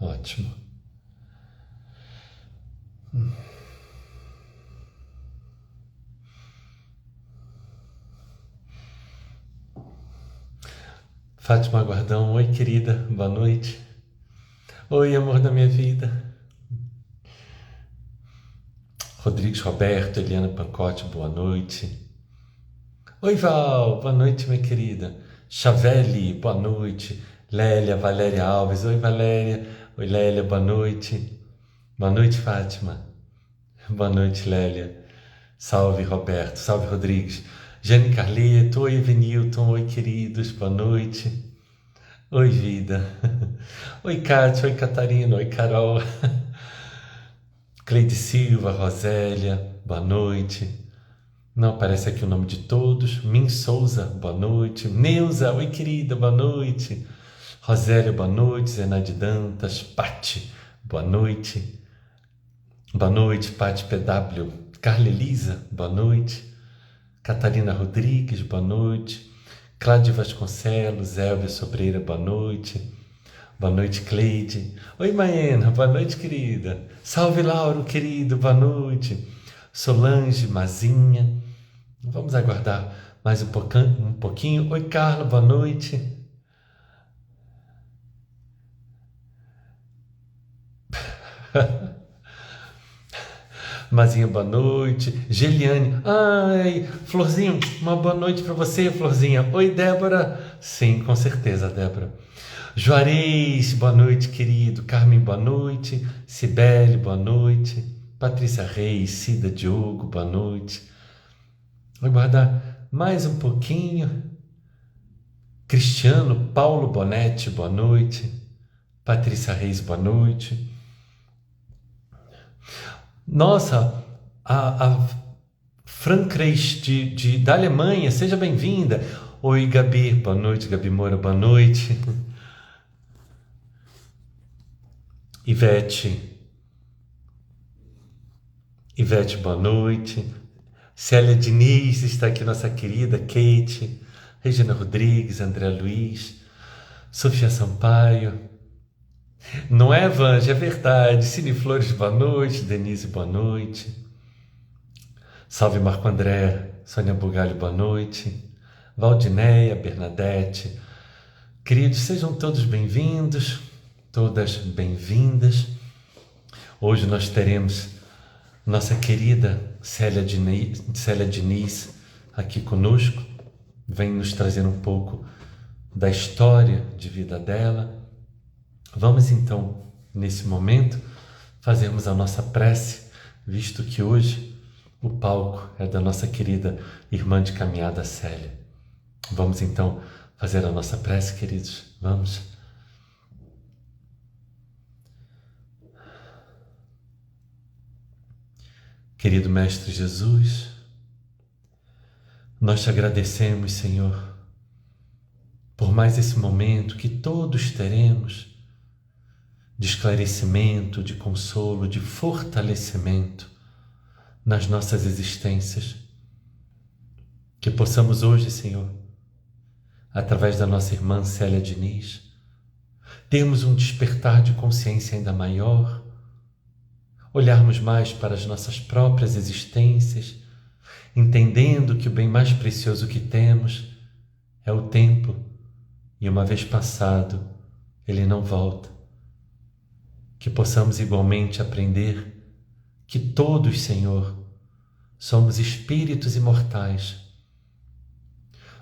Ótimo. Fátima Guardão, oi querida, boa noite. Oi amor da minha vida. Rodrigues Roberto, Eliana Pancotti, boa noite. Oi Val, boa noite minha querida. Chavelli, boa noite. Lélia, Valéria Alves, oi Valéria. Oi Lélia, boa noite. Boa noite Fátima. Boa noite Lélia. Salve Roberto, salve Rodrigues. Jane Carleto, oi Evenilton, oi queridos, boa noite. Oi vida. Oi Kátia, oi Catarina, oi Carol. Cleide Silva, Rosélia, boa noite. Não aparece aqui o nome de todos. Min Souza, boa noite. Neuza, oi querida, boa noite. Rosélia, boa noite. Zenaide Dantas, Pati, boa noite. Boa noite, Pati PW. Carla Elisa, boa noite. Catarina Rodrigues, boa noite. Cláudia Vasconcelos, Elvia Sobreira, boa noite. Boa noite, Cleide. Oi, Maena, boa noite, querida. Salve, Lauro, querido, boa noite. Solange, Mazinha. Vamos aguardar mais um pouquinho. Oi, Carla, boa noite. Mazinha, boa noite. Geliane, ai, Florzinho, uma boa noite para você, Florzinha. Oi, Débora. Sim, com certeza, Débora. Juarez, boa noite, querido. Carmen, boa noite. Cibele, boa noite. Patrícia Reis, Cida Diogo, boa noite. Vou aguardar mais um pouquinho. Cristiano Paulo Bonetti, boa noite. Patrícia Reis, boa noite. Nossa, a Fran Kreis da Alemanha, seja bem-vinda. Oi, Gabi, boa noite. Gabi Moura, boa noite. Ivete, boa noite. Célia Diniz está aqui, nossa querida Kate. Regina Rodrigues, André Luiz, Sofia Sampaio. Não é, Vanja? É verdade. Cine Flores, boa noite. Denise, boa noite. Salve Marco André, Sônia Bugalho, boa noite. Valdineia, Bernadette. Queridos, sejam todos bem-vindos, todas bem-vindas. Hoje nós teremos nossa querida Célia Diniz aqui conosco. Vem nos trazer um pouco da história de vida dela. Vamos então, nesse momento, fazermos a nossa prece, visto que hoje o palco é da nossa querida irmã de caminhada Célia. Vamos então fazer a nossa prece, queridos? Vamos? Querido Mestre Jesus, nós te agradecemos, Senhor, por mais esse momento que todos teremos de esclarecimento, de consolo, de fortalecimento nas nossas existências. Que possamos hoje, Senhor, através da nossa irmã Célia Diniz, termos um despertar de consciência ainda maior, olharmos mais para as nossas próprias existências, entendendo que o bem mais precioso que temos é o tempo, e uma vez passado, ele não volta. Que possamos igualmente aprender que todos, Senhor, somos espíritos imortais,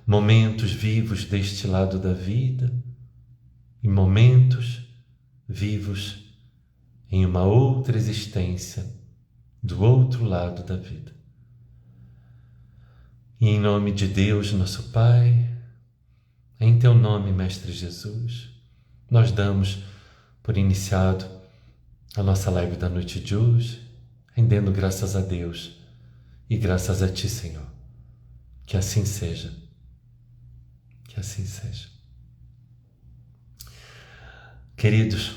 momentos vivos deste lado da vida e momentos vivos em uma outra existência do outro lado da vida. E em nome de Deus, nosso Pai, em Teu nome, Mestre Jesus, nós damos por iniciado a nossa live da noite de hoje, rendendo graças a Deus e graças a Ti, Senhor. Que assim seja. Que assim seja. Queridos,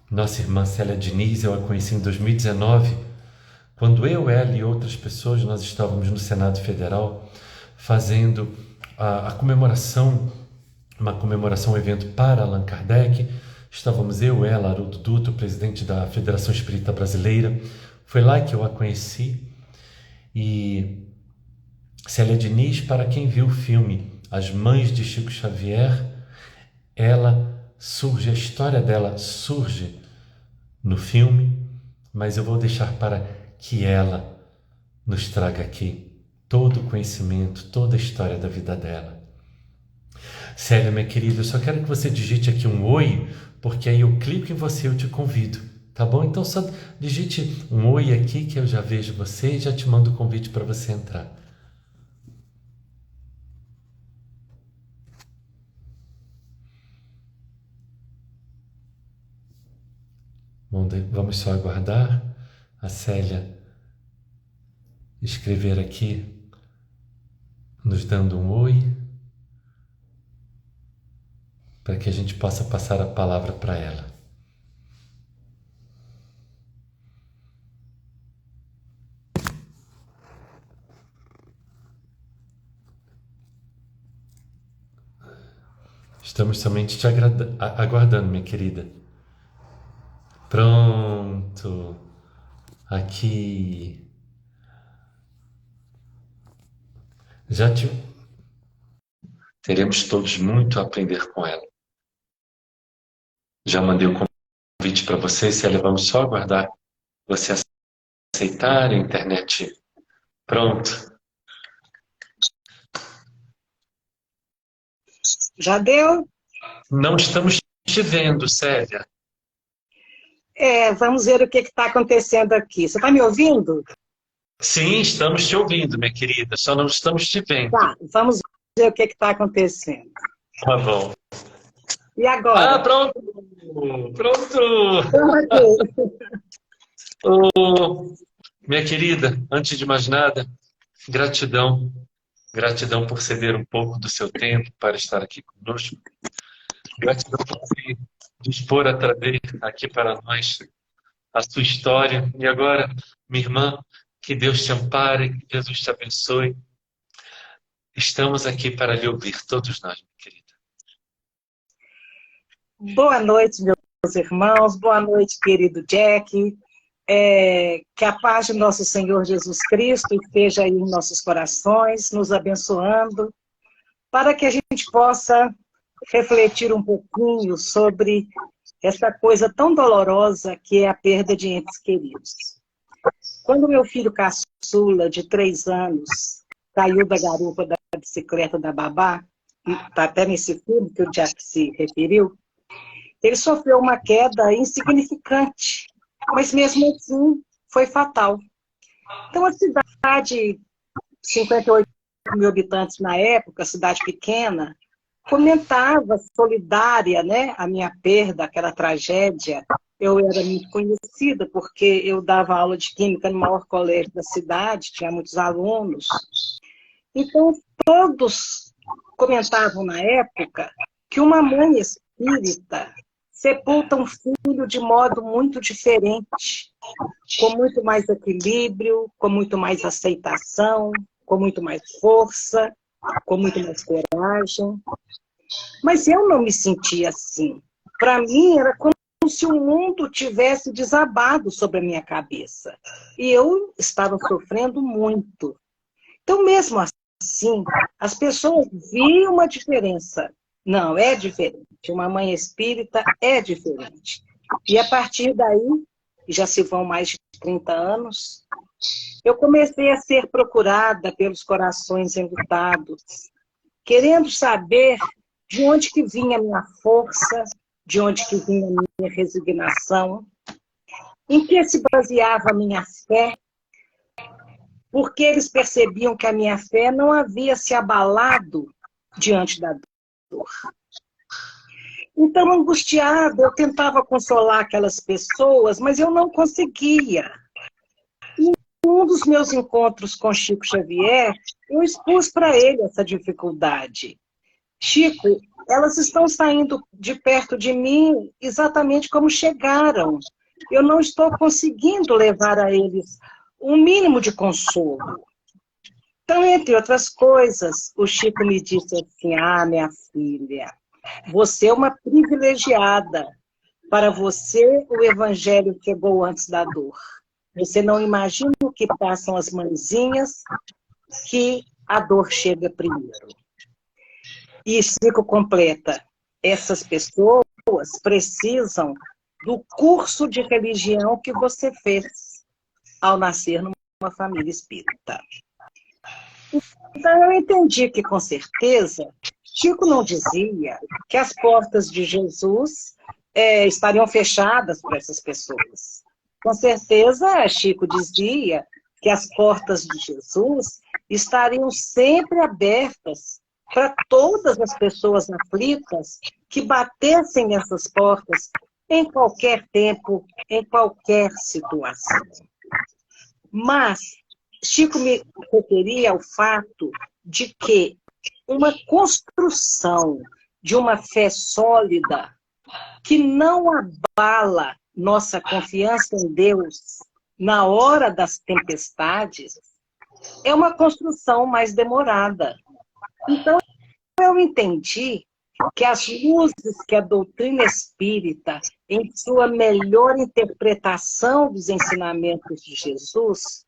nossa irmã Célia Diniz, eu a conheci em 2019, quando eu, ela e outras pessoas, nós estávamos no Senado Federal fazendo a comemoração, um evento para Allan Kardec, Estávamos eu, ela, Haroldo Duto, presidente da Federação Espírita Brasileira. Foi lá que eu a conheci. E Célia Diniz, para quem viu o filme As Mães de Chico Xavier, ela surge, a história dela surge no filme, mas eu vou deixar para que ela nos traga aqui todo o conhecimento, toda a história da vida dela. Célia, minha querida, eu só quero que você digite aqui um oi, porque aí eu clico em você e eu te convido, tá bom? Então só digite um oi aqui que eu já vejo você e já te mando o convite para você entrar. Vamos só aguardar a Célia escrever aqui, nos dando um oi, para que a gente possa passar a palavra para ela. Estamos somente te aguardando, minha querida. Pronto. Aqui. Já te... Teremos todos muito a aprender com ela. Já mandei o convite para você, Célia. Vamos só aguardar você aceitar a internet. Pronto. Já deu? Não estamos te vendo, Célia. Vamos ver o que está acontecendo aqui. Você está me ouvindo? Sim, estamos te ouvindo, minha querida. Só não estamos te vendo. Tá, vamos ver o que está acontecendo. Tá bom. E agora? Ah, pronto! Pronto! Pronto. Oh, minha querida, antes de mais nada, gratidão. Gratidão por ceder um pouco do seu tempo para estar aqui conosco. Gratidão por se dispor a trazer aqui para nós a sua história. E agora, minha irmã, que Deus te ampare, que Jesus te abençoe. Estamos aqui para lhe ouvir, todos nós, minha querida. Boa noite, meus irmãos. Boa noite, querido Jack. Que a paz de nosso Senhor Jesus Cristo esteja aí em nossos corações, nos abençoando, para que a gente possa refletir um pouquinho sobre essa coisa tão dolorosa que é a perda de entes queridos. Quando meu filho caçula, de 3 anos, caiu da garupa da bicicleta da babá, está até nesse filme que o Jack se referiu, ele sofreu uma queda insignificante, mas mesmo assim foi fatal. Então a cidade, 58 mil habitantes na época, cidade pequena, comentava solidária, né, a minha perda, aquela tragédia. Eu era muito conhecida porque eu dava aula de química no maior colégio da cidade, tinha muitos alunos. Então todos comentavam na época que uma mãe espírita sepulta um filho de modo muito diferente, com muito mais equilíbrio, com muito mais aceitação, com muito mais força, com muito mais coragem. Mas eu não me sentia assim. Para mim, era como se o mundo tivesse desabado sobre a minha cabeça. E eu estava sofrendo muito. Então, mesmo assim, as pessoas viam uma diferença. Não, é diferente. Uma mãe espírita é diferente. E a partir daí, já se vão mais de 30 anos, eu comecei a ser procurada pelos corações enlutados, querendo saber de onde que vinha a minha força, de onde que vinha a minha resignação, em que se baseava a minha fé, porque eles percebiam que a minha fé não havia se abalado diante da dor. Então, angustiada, eu tentava consolar aquelas pessoas, mas eu não conseguia. E em um dos meus encontros com Chico Xavier, eu expus para ele essa dificuldade. Chico, elas estão saindo de perto de mim exatamente como chegaram. Eu não estou conseguindo levar a eles um mínimo de consolo. Então, entre outras coisas, o Chico me disse assim: ah, minha filha, você é uma privilegiada, Para você, o evangelho chegou antes da dor. Você não imagina o que passam as mãezinhas, que a dor chega primeiro. E Chico completa, essas pessoas precisam do curso de religião que você fez ao nascer numa família espírita. Então eu entendi que, com certeza, Chico não dizia que as portas de Jesus estariam fechadas para essas pessoas. Com certeza, Chico dizia que as portas de Jesus estariam sempre abertas para todas as pessoas aflitas que batessem essas portas em qualquer tempo, em qualquer situação. Mas Chico me referia ao fato de que uma construção de uma fé sólida que não abala nossa confiança em Deus na hora das tempestades é uma construção mais demorada. Então, eu entendi que as luzes que a doutrina espírita, em sua melhor interpretação dos ensinamentos de Jesus,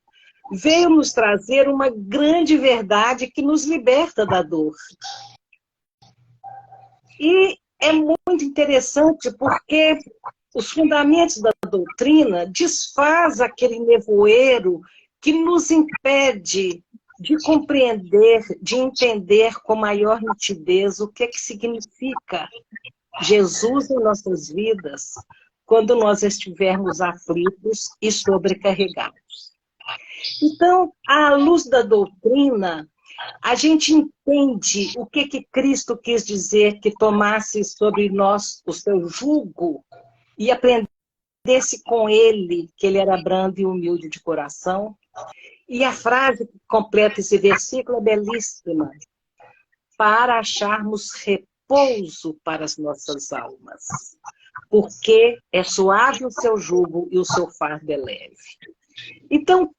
veio nos trazer uma grande verdade que nos liberta da dor. E é muito interessante porque os fundamentos da doutrina desfaz aquele nevoeiro que nos impede de compreender, de entender com maior nitidez o que é que significa Jesus em nossas vidas quando nós estivermos aflitos e sobrecarregados. Então, à luz da doutrina, a gente entende o que Cristo quis dizer que tomasse sobre nós o seu jugo e aprendesse com ele, que ele era brando e humilde de coração. E a frase que completa esse versículo é belíssima. Para acharmos repouso para as nossas almas. Porque é suave o seu jugo e o seu fardo é leve. Então,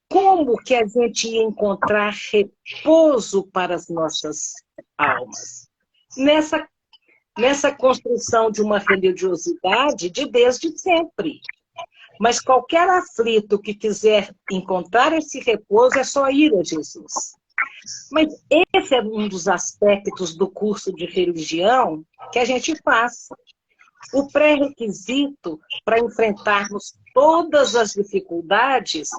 como que a gente ia encontrar repouso para as nossas almas? Nessa construção de uma religiosidade de desde sempre. Mas qualquer aflito que quiser encontrar esse repouso é só ir a Jesus. Mas esse é um dos aspectos do curso de religião que a gente faz. O pré-requisito para enfrentarmos todas as dificuldades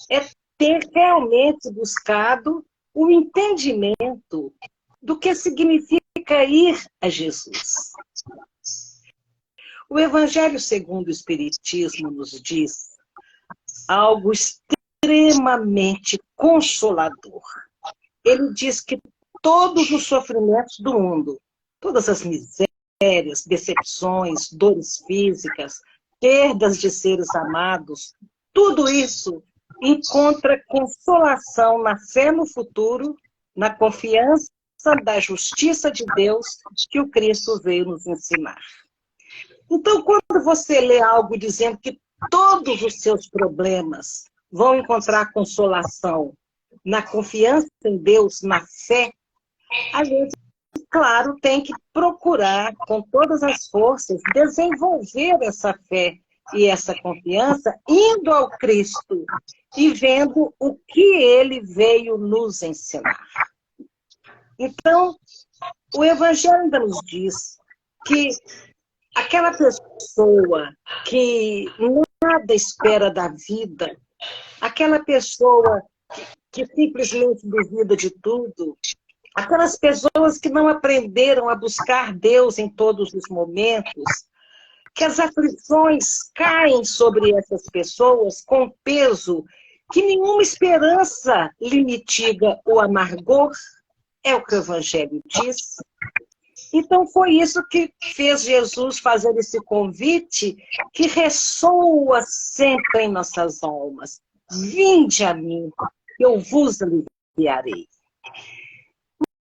é ter realmente buscado o entendimento do que significa ir a Jesus. O Evangelho segundo o Espiritismo nos diz algo extremamente consolador. Ele diz que todos os sofrimentos do mundo, todas as misérias, decepções, dores físicas, perdas de seres amados, tudo isso encontra consolação na fé no futuro, na confiança da justiça de Deus que o Cristo veio nos ensinar. Então, quando você lê algo dizendo que todos os seus problemas vão encontrar consolação na confiança em Deus, na fé, a gente, claro, tem que procurar, com todas as forças, desenvolver essa fé e essa confiança, indo ao Cristo e vendo o que ele veio nos ensinar. Então, o Evangelho ainda nos diz que aquela pessoa que nada espera da vida, aquela pessoa que simplesmente duvida de tudo, aquelas pessoas que não aprenderam a buscar Deus em todos os momentos, que as aflições caem sobre essas pessoas com peso que nenhuma esperança lhe mitiga o amargor, é o que o Evangelho diz. Então foi isso que fez Jesus fazer esse convite que ressoa sempre em nossas almas. Vinde a mim, eu vos aliviarei.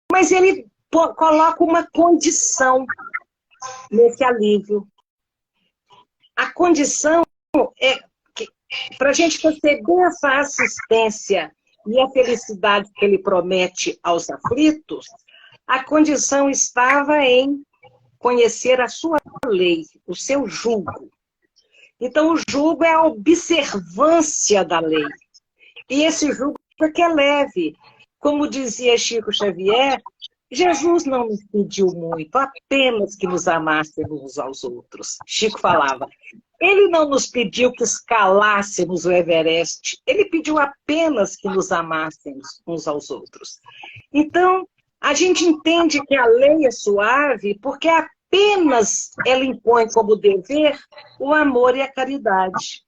Mas ele coloca uma condição nesse alívio. A condição é que, para a gente perceber essa assistência e a felicidade que ele promete aos aflitos, a condição estava em conhecer a sua lei, o seu jugo. Então, o jugo é a observância da lei. E esse jugo é que é leve. Como dizia Chico Xavier, Jesus não nos pediu muito, apenas que nos amássemos uns aos outros. Chico falava, ele não nos pediu que escalássemos o Everest, ele pediu apenas que nos amássemos uns aos outros. Então, a gente entende que a lei é suave porque apenas ela impõe como dever o amor e a caridade.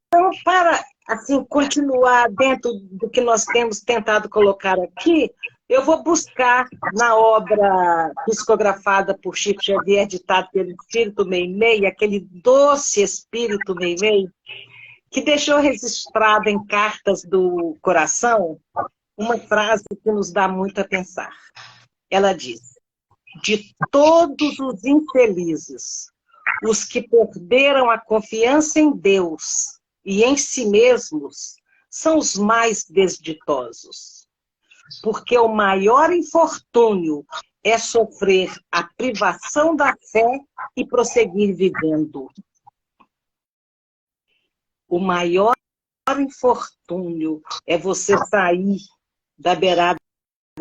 Então, para assim, continuar dentro do que nós temos tentado colocar aqui, eu vou buscar na obra psicografada por Chico Xavier, ditado pelo Espírito Meimei, aquele doce Espírito Meimei, que deixou registrado em Cartas do Coração uma frase que nos dá muito a pensar. Ela diz, de todos os infelizes, os que perderam a confiança em Deus e em si mesmos, são os mais desditosos. Porque o maior infortúnio é sofrer a privação da fé e prosseguir vivendo. O maior infortúnio é você sair da beirada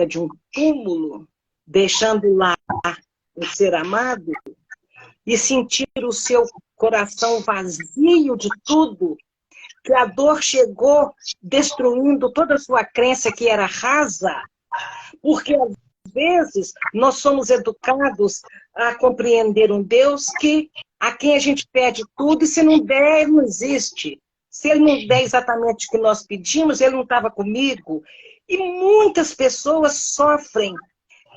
de um túmulo, deixando lá o ser amado, e sentir o seu coração vazio de tudo, que a dor chegou destruindo toda a sua crença que era rasa, porque às vezes nós somos educados a compreender um Deus a quem a gente pede tudo e se não der, ele não existe. Se ele não der exatamente o que nós pedimos, ele não estava comigo. E muitas pessoas sofrem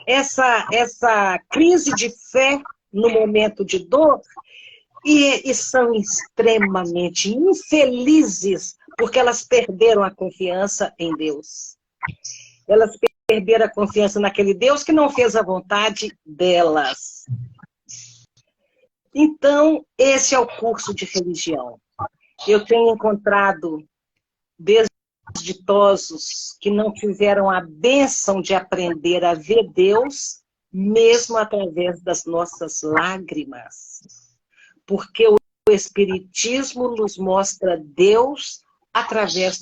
essa crise de fé no momento de dor, e são extremamente infelizes porque elas perderam a confiança em Deus. Elas perderam a confiança naquele Deus que não fez a vontade delas. Então, esse é o curso de religião. Eu tenho encontrado desditosos que não tiveram a bênção de aprender a ver Deus, mesmo através das nossas lágrimas. Porque o Espiritismo nos mostra Deus através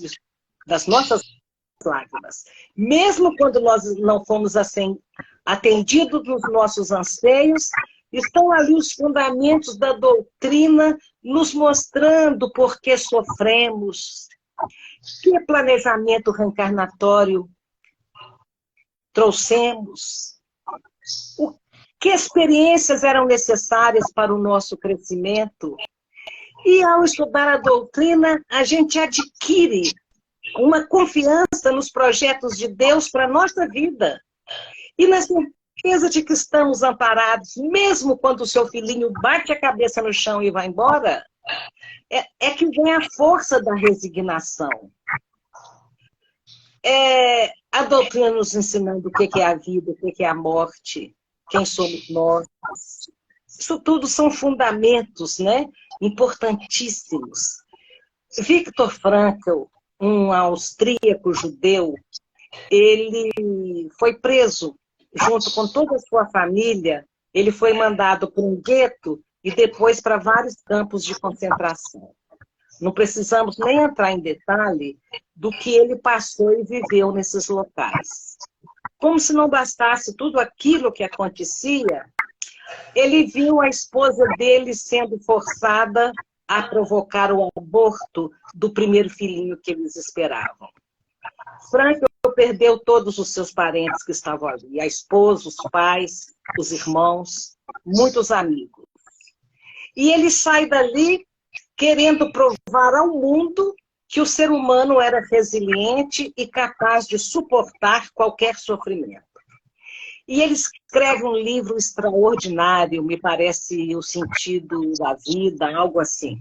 das nossas lágrimas. Mesmo quando nós não fomos assim, atendidos nos nossos anseios, estão ali os fundamentos da doutrina nos mostrando por que sofremos, que planejamento reencarnatório trouxemos, que experiências eram necessárias para o nosso crescimento. E ao estudar a doutrina, a gente adquire uma confiança nos projetos de Deus para a nossa vida. E na certeza de que estamos amparados, mesmo quando o seu filhinho bate a cabeça no chão e vai embora, é que vem a força da resignação. A doutrina nos ensinando o que é a vida, o que é a morte, quem somos nós. Isso tudo são fundamentos, né, importantíssimos. Viktor Frankl, um austríaco judeu, ele foi preso junto com toda a sua família. Ele foi mandado para um gueto e depois para vários campos de concentração. Não precisamos nem entrar em detalhe do que ele passou e viveu nesses locais. Como se não bastasse tudo aquilo que acontecia, ele viu a esposa dele sendo forçada a provocar o aborto do primeiro filhinho que eles esperavam. Frankl perdeu todos os seus parentes que estavam ali, a esposa, os pais, os irmãos, muitos amigos. E ele sai dali querendo provar ao mundo que o ser humano era resiliente e capaz de suportar qualquer sofrimento. E ele escreve um livro extraordinário, me parece O Sentido da Vida, algo assim.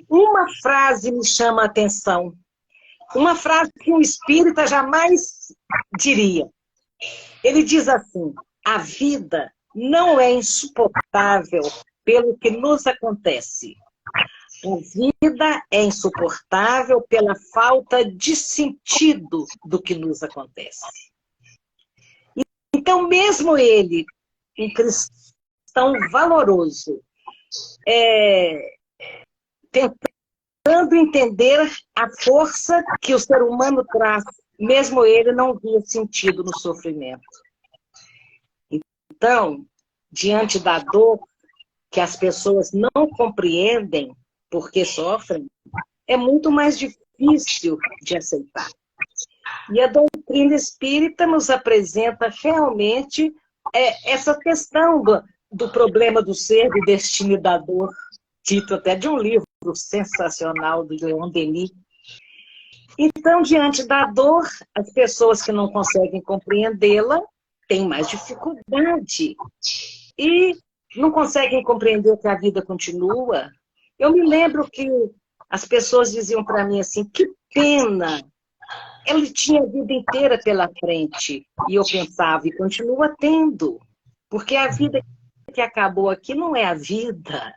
Uma frase me chama a atenção, uma frase que um espírita jamais diria. Ele diz assim, a vida não é insuportável pelo que nos acontece. A vida é insuportável pela falta de sentido do que nos acontece. Então, mesmo ele um cristão valoroso, tentando entender a força que o ser humano traz, mesmo ele não via sentido no sofrimento. Então, diante da dor que as pessoas não compreendem porque sofrem, é muito mais difícil de aceitar. E a doutrina espírita nos apresenta realmente essa questão do problema do ser, do destino e da dor, título até de um livro sensacional do Leon Denis. Então, diante da dor, as pessoas que não conseguem compreendê-la têm mais dificuldade e não conseguem compreender que a vida continua. Eu me lembro que as pessoas diziam para mim assim, que pena, ele tinha a vida inteira pela frente. E eu pensava, e continua tendo, porque a vida que acabou aqui não é a vida.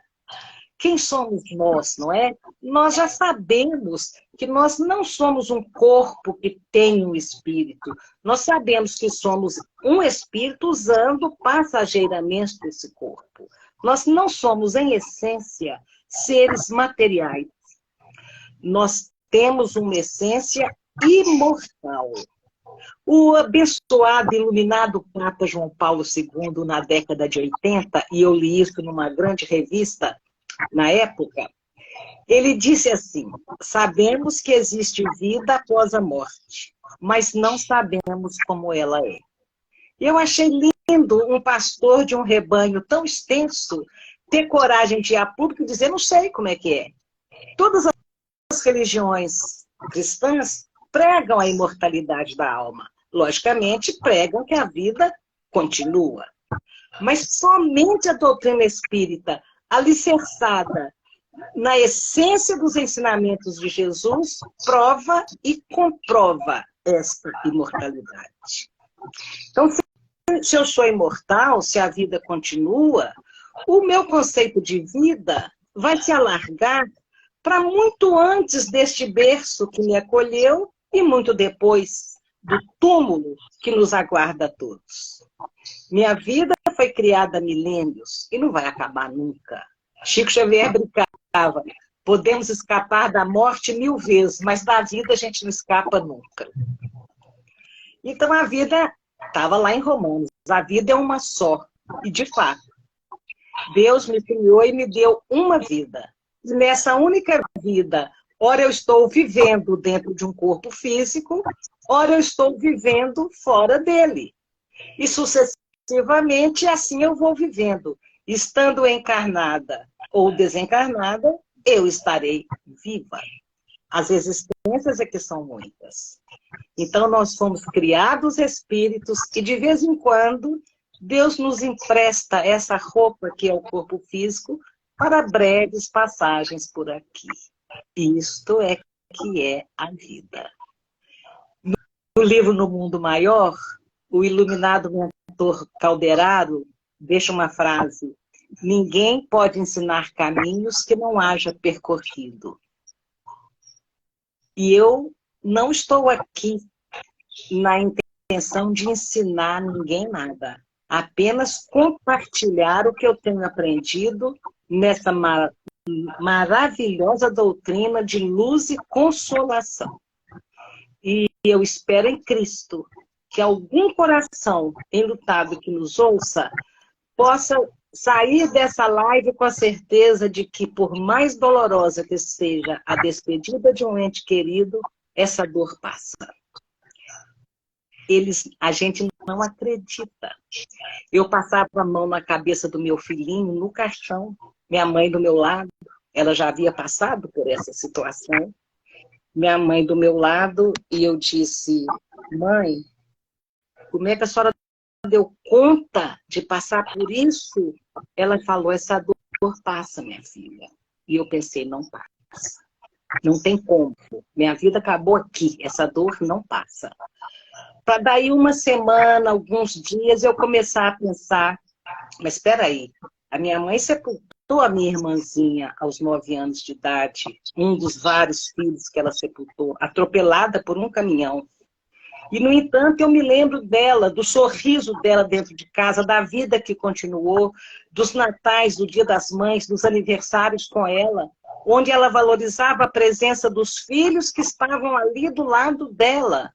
Quem somos nós, não é? Nós já sabemos que nós não somos um corpo que tem um espírito. Nós sabemos que somos um espírito usando passageiramente esse corpo. Nós não somos, em essência, seres materiais. Nós temos uma essência imortal. O abençoado, iluminado Papa João Paulo II, na década de 80, e eu li isso numa grande revista, na época, ele disse assim, sabemos que existe vida após a morte, mas não sabemos como ela é. Eu achei lindo um pastor de um rebanho tão extenso ter coragem de ir a público e dizer, não sei como é que é. Todas as religiões cristãs pregam a imortalidade da alma. Logicamente, pregam que a vida continua. Mas somente a doutrina espírita, alicerçada na essência dos ensinamentos de Jesus, prova e comprova esta imortalidade. Então, se eu sou imortal, se a vida continua, o meu conceito de vida vai se alargar para muito antes deste berço que me acolheu e muito depois do túmulo que nos aguarda a todos. Minha vida foi criada há milênios e não vai acabar nunca. Chico Xavier brincava, podemos escapar da morte 1000 vezes, mas da vida a gente não escapa nunca. Então a vida estava lá em Romanos, a vida é uma só. E de fato, Deus me criou e me deu uma vida. E nessa única vida, ora eu estou vivendo dentro de um corpo físico, ora eu estou vivendo fora dele. E sucessivamente, assim eu vou vivendo. Estando encarnada ou desencarnada, eu estarei viva. As existências é que são muitas. Então, nós fomos criados espíritos e, de vez em quando, Deus nos empresta essa roupa que é o corpo físico para breves passagens por aqui. Isto é que é a vida. No livro No Mundo Maior, o iluminado mentor Calderaro deixa uma frase: ninguém pode ensinar caminhos que não haja percorrido. E eu não estou aqui na intenção de ensinar ninguém nada. Apenas compartilhar o que eu tenho aprendido nessa maravilhosa doutrina de luz e consolação. E eu espero em Cristo que algum coração enlutado que nos ouça possa sair dessa live com a certeza de que, por mais dolorosa que seja a despedida de um ente querido, essa dor passa. A gente não acredita. Eu passava a mão na cabeça do meu filhinho, no caixão, minha mãe do meu lado, ela já havia passado por essa situação, minha mãe do meu lado, e eu disse, mãe, como é que a senhora deu conta de passar por isso? Ela falou, essa dor passa, minha filha. E eu pensei, não passa. Não tem como. Minha vida acabou aqui. Essa dor não passa. Para daí uma semana, alguns dias, eu começar a pensar, mas espera aí, a minha mãe sepultou a minha irmãzinha aos 9 anos de idade, um dos vários filhos que ela sepultou, atropelada por um caminhão. E, no entanto, eu me lembro dela, do sorriso dela dentro de casa, da vida que continuou, dos natais, do Dia das Mães, dos aniversários com ela, onde ela valorizava a presença dos filhos que estavam ali do lado dela.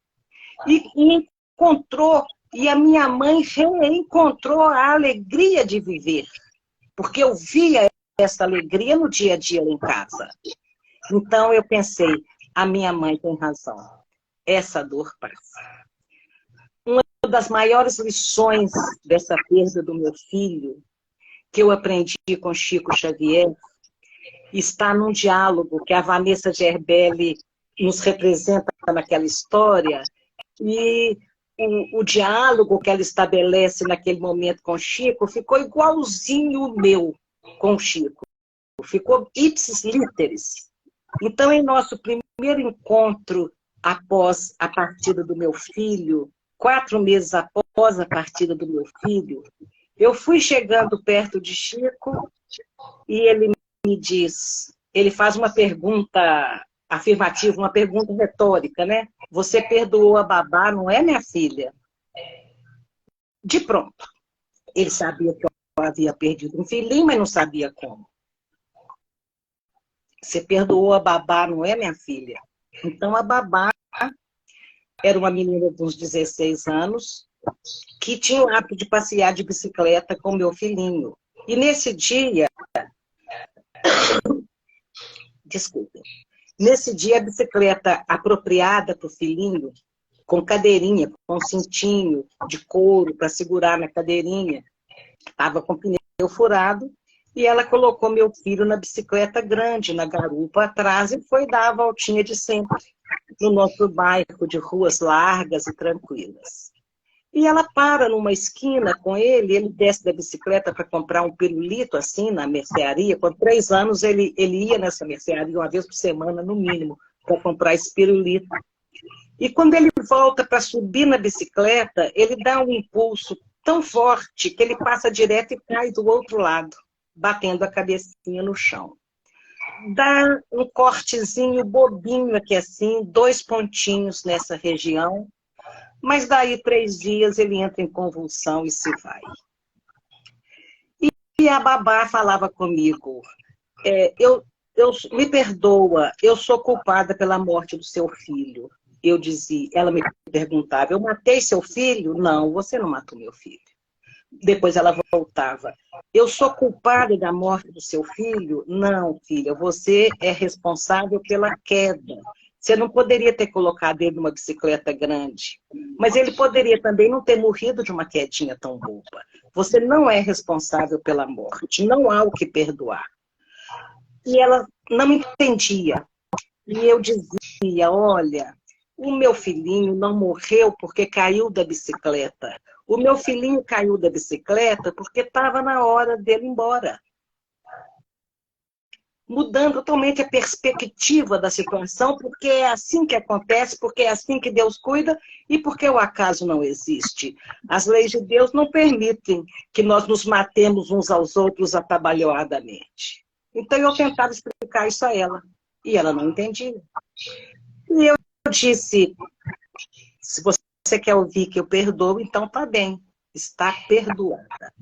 E encontrou, e a minha mãe reencontrou a alegria de viver, porque eu via essa alegria no dia a dia lá em casa. Então eu pensei, a minha mãe tem razão, essa dor passa. Uma das maiores lições dessa perda do meu filho, que eu aprendi com Chico Xavier, está num diálogo que a Vanessa Gerbelli nos representa naquela história, e o diálogo que ela estabelece naquele momento com o Chico ficou igualzinho o meu com o Chico. Ficou ipsis literis. Então, em nosso primeiro encontro após a partida do meu filho, 4 meses após a partida do meu filho, eu fui chegando perto de Chico e ele me diz, ele faz uma pergunta afirmativa, uma pergunta retórica, né? Você perdoou a babá, não é, minha filha? De pronto. Ele sabia que eu havia perdido um filhinho, mas não sabia como. Você perdoou a babá, não é, minha filha? Então, a babá era uma menina de uns 16 anos, que tinha o hábito de passear de bicicleta com meu filhinho. E nesse dia, desculpem, nesse dia a bicicleta apropriada para o filhinho, com cadeirinha, com cintinho de couro para segurar na cadeirinha, estava com pneu furado, e ela colocou meu filho na bicicleta grande, na garupa atrás, e foi dar a voltinha de sempre, no nosso bairro de ruas largas e tranquilas. E ela para numa esquina com ele desce da bicicleta para comprar um pirulito, assim, na mercearia. Com 3 anos, ele ia nessa mercearia uma vez por semana, no mínimo, para comprar esse pirulito. E quando ele volta para subir na bicicleta, ele dá um impulso tão forte que ele passa direto e cai do outro lado, batendo a cabecinha no chão. Dá um cortezinho bobinho aqui assim, 2 pontinhos nessa região, mas daí 3 dias ele entra em convulsão e se vai. E a babá falava comigo, me perdoa, eu sou culpada pela morte do seu filho. Eu dizia, ela me perguntava, eu matei seu filho? Não, você não matou meu filho. Depois ela voltava, eu sou culpada da morte do seu filho? Não, filha, você é responsável pela queda. Você não poderia ter colocado ele numa bicicleta grande, mas ele poderia também não ter morrido de uma quedinha tão boba. Você não é responsável pela morte, não há o que perdoar. E ela não entendia. E eu dizia, olha, o meu filhinho não morreu porque caiu da bicicleta. O meu filhinho caiu da bicicleta porque estava na hora dele ir embora. Mudando totalmente a perspectiva da situação, porque é assim que acontece, porque é assim que Deus cuida e porque o acaso não existe. As leis de Deus não permitem que nós nos matemos uns aos outros atabalhoadamente. Então eu tentava explicar isso a ela, e ela não entendia. E eu disse, se você quer ouvir que eu perdoo, então tá bem, está perdoada.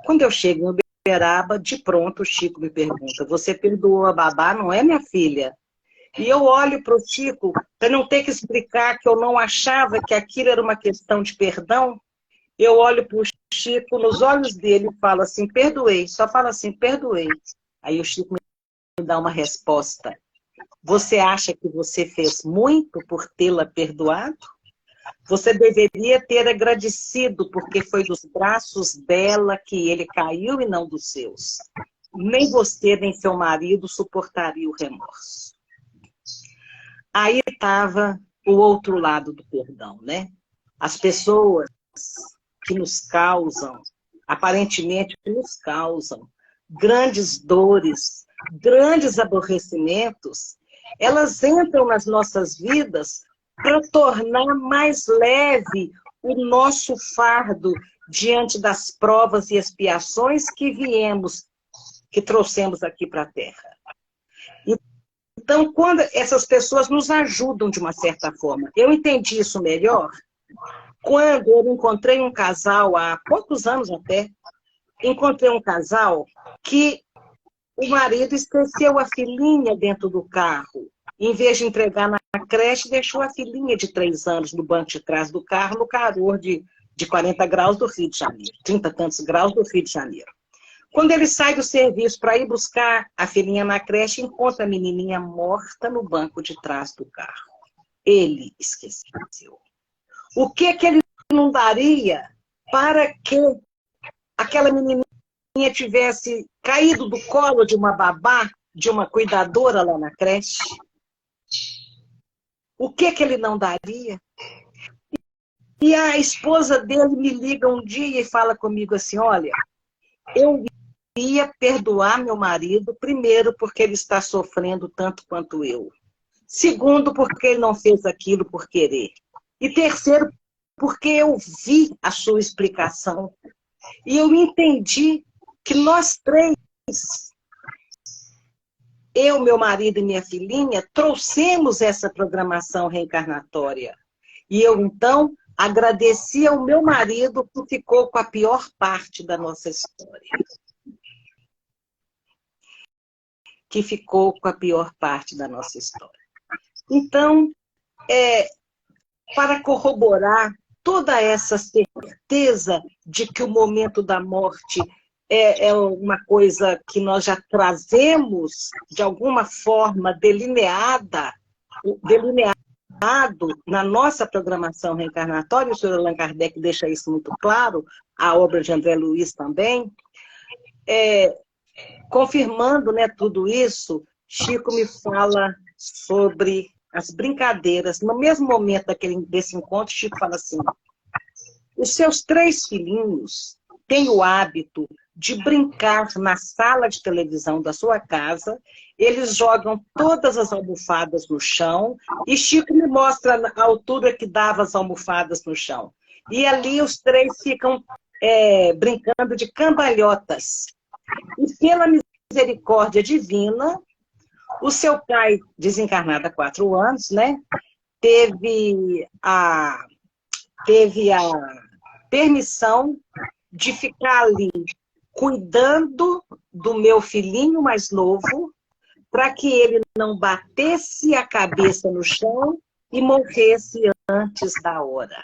Quando eu chego em Uberaba, de pronto o Chico me pergunta, você perdoou a babá, não é, minha filha? E eu olho para o Chico, para não ter que explicar que eu não achava que aquilo era uma questão de perdão, eu olho para o Chico, nos olhos dele e falo assim, perdoei, só falo assim, perdoei. Aí o Chico me dá uma resposta, você acha que você fez muito por tê-la perdoado? Você deveria ter agradecido, porque foi dos braços dela que ele caiu e não dos seus. Nem você, nem seu marido suportaria o remorso. Aí estava o outro lado do perdão, né? As pessoas que nos causam, aparentemente nos causam, grandes dores, grandes aborrecimentos, elas entram nas nossas vidas para tornar mais leve o nosso fardo diante das provas e expiações que trouxemos aqui para a Terra. Então, quando essas pessoas nos ajudam de uma certa forma, eu entendi isso melhor quando eu encontrei um casal, há poucos anos até, encontrei um casal que o marido esqueceu a filhinha dentro do carro. Em vez de entregar na creche, deixou a filhinha de 3 anos no banco de trás do carro, no calor de 40 graus do Rio de Janeiro, 30 e tantos graus do Rio de Janeiro. Quando ele sai do serviço para ir buscar a filhinha na creche, encontra a menininha morta no banco de trás do carro. Ele esqueceu. O que ele não daria para que aquela menininha tivesse caído do colo de uma babá, de uma cuidadora lá na creche? O que ele não daria? E a esposa dele me liga um dia e fala comigo assim, olha, eu ia perdoar meu marido, primeiro, porque ele está sofrendo tanto quanto eu. Segundo, porque ele não fez aquilo por querer. E terceiro, porque eu vi a sua explicação. E eu entendi que nós três, eu, meu marido e minha filhinha, trouxemos essa programação reencarnatória. E eu, então, agradeci ao meu marido que ficou com a pior parte da nossa história. Que ficou com a pior parte da nossa história. Então, para corroborar toda essa certeza de que o momento da morte é uma coisa que nós já trazemos, de alguma forma, delineado na nossa programação reencarnatória, o senhor Allan Kardec deixa isso muito claro, a obra de André Luiz também, confirmando, né, tudo isso, Chico me fala sobre as brincadeiras. No mesmo momento desse encontro, Chico fala assim, os seus 3 filhinhos têm o hábito de brincar na sala de televisão da sua casa, eles jogam todas as almofadas no chão, e Chico me mostra a altura que dava as almofadas no chão. E ali os 3 ficam brincando de cambalhotas. E pela misericórdia divina, o seu pai, desencarnado há 4 anos, né, teve a permissão de ficar ali cuidando do meu filhinho mais novo, para que ele não batesse a cabeça no chão e morresse antes da hora.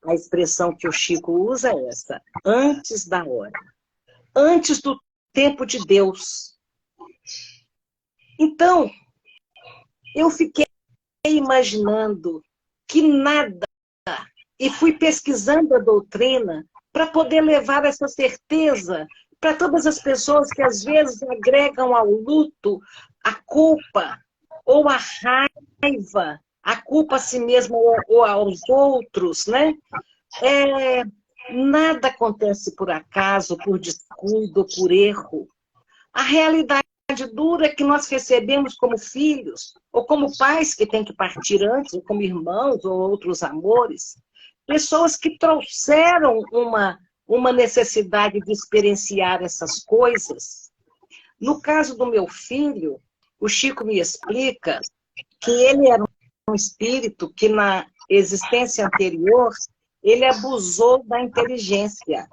A expressão que o Chico usa é essa, antes da hora. Antes do tempo de Deus. Então, eu fiquei imaginando que nada, e fui pesquisando a doutrina para poder levar essa certeza para todas as pessoas que às vezes agregam ao luto a culpa ou a raiva, a culpa a si mesmo ou aos outros, né? Nada acontece por acaso, por descuido, por erro. A realidade dura é que nós recebemos como filhos, ou como pais que têm que partir antes, ou como irmãos, ou outros amores, pessoas que trouxeram uma necessidade de experienciar essas coisas. No caso do meu filho, o Chico me explica que ele era um espírito que na existência anterior, ele abusou da inteligência.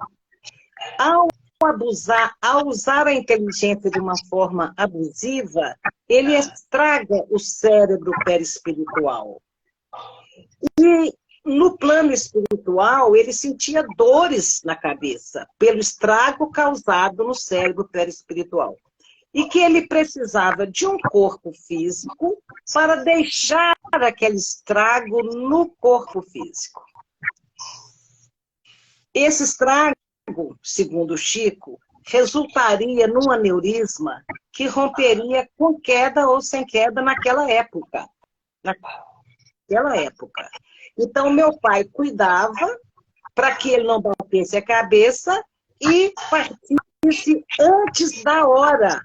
Ao usar a inteligência de uma forma abusiva, ele estraga o cérebro perispiritual. E no plano espiritual, ele sentia dores na cabeça, pelo estrago causado no cérebro perispiritual. E que ele precisava de um corpo físico para deixar aquele estrago no corpo físico. Esse estrago, segundo Chico, resultaria num aneurisma que romperia com queda ou sem queda naquela época. Então, meu pai cuidava para que ele não batesse a cabeça e partisse antes da hora.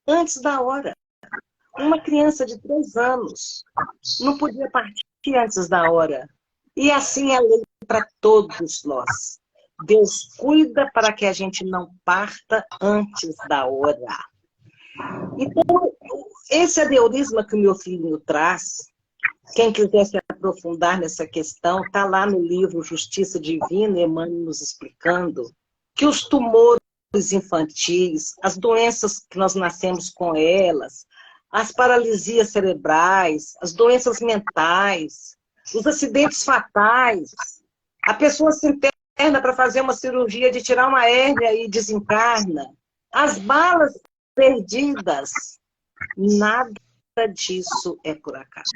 Antes da hora. Uma criança de 3 anos não podia partir antes da hora. E assim é a lei para todos nós. Deus cuida para que a gente não parta antes da hora. Então, esse aneurisma que o meu filhinho traz Quem quiser se aprofundar nessa questão, está lá no livro Justiça Divina, Emmanuel nos explicando que os tumores infantis, as doenças que nós nascemos com elas, as paralisias cerebrais, as doenças mentais, os acidentes fatais, a pessoa se interna para fazer uma cirurgia de tirar uma hérnia e desencarna, as balas perdidas, nada disso é por acaso.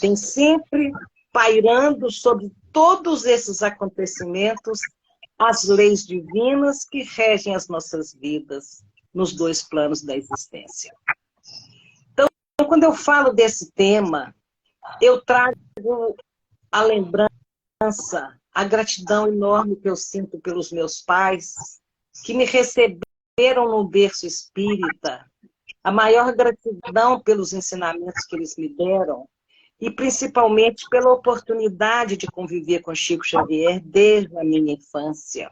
Tem sempre pairando sobre todos esses acontecimentos as leis divinas que regem as nossas vidas nos dois planos da existência. Então, quando eu falo desse tema, eu trago a lembrança, a gratidão enorme que eu sinto pelos meus pais, que me receberam no berço espírita, a maior gratidão pelos ensinamentos que eles me deram, e principalmente pela oportunidade de conviver com Chico Xavier desde a minha infância.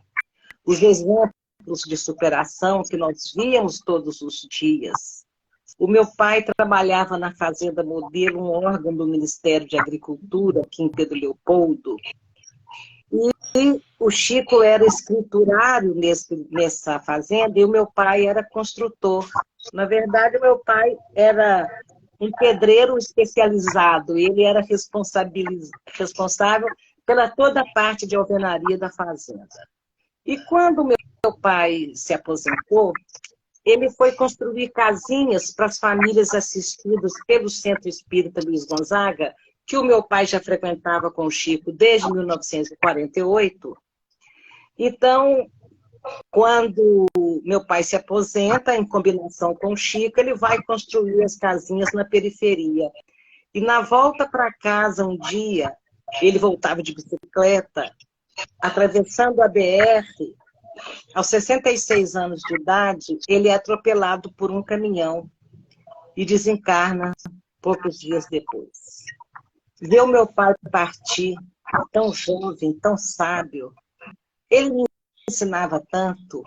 Os exemplos de superação que nós víamos todos os dias. O meu pai trabalhava na Fazenda Modelo, um órgão do Ministério de Agricultura, aqui em Pedro Leopoldo. E o Chico era escriturário nessa fazenda e o meu pai era construtor. Na verdade, o meu pai era um pedreiro especializado. Ele era responsável pela toda a parte de alvenaria da fazenda. E quando meu pai se aposentou, ele foi construir casinhas para as famílias assistidas pelo Centro Espírita Luiz Gonzaga, que o meu pai já frequentava com o Chico desde 1948. Então, quando meu pai se aposenta, em combinação com o Chico, ele vai construir as casinhas na periferia. E na volta para casa, um dia, ele voltava de bicicleta, atravessando a BR, aos 66 anos de idade, ele é atropelado por um caminhão e desencarna poucos dias depois. Ver o meu pai partir, tão jovem, tão sábio, ele me ensinava tanto,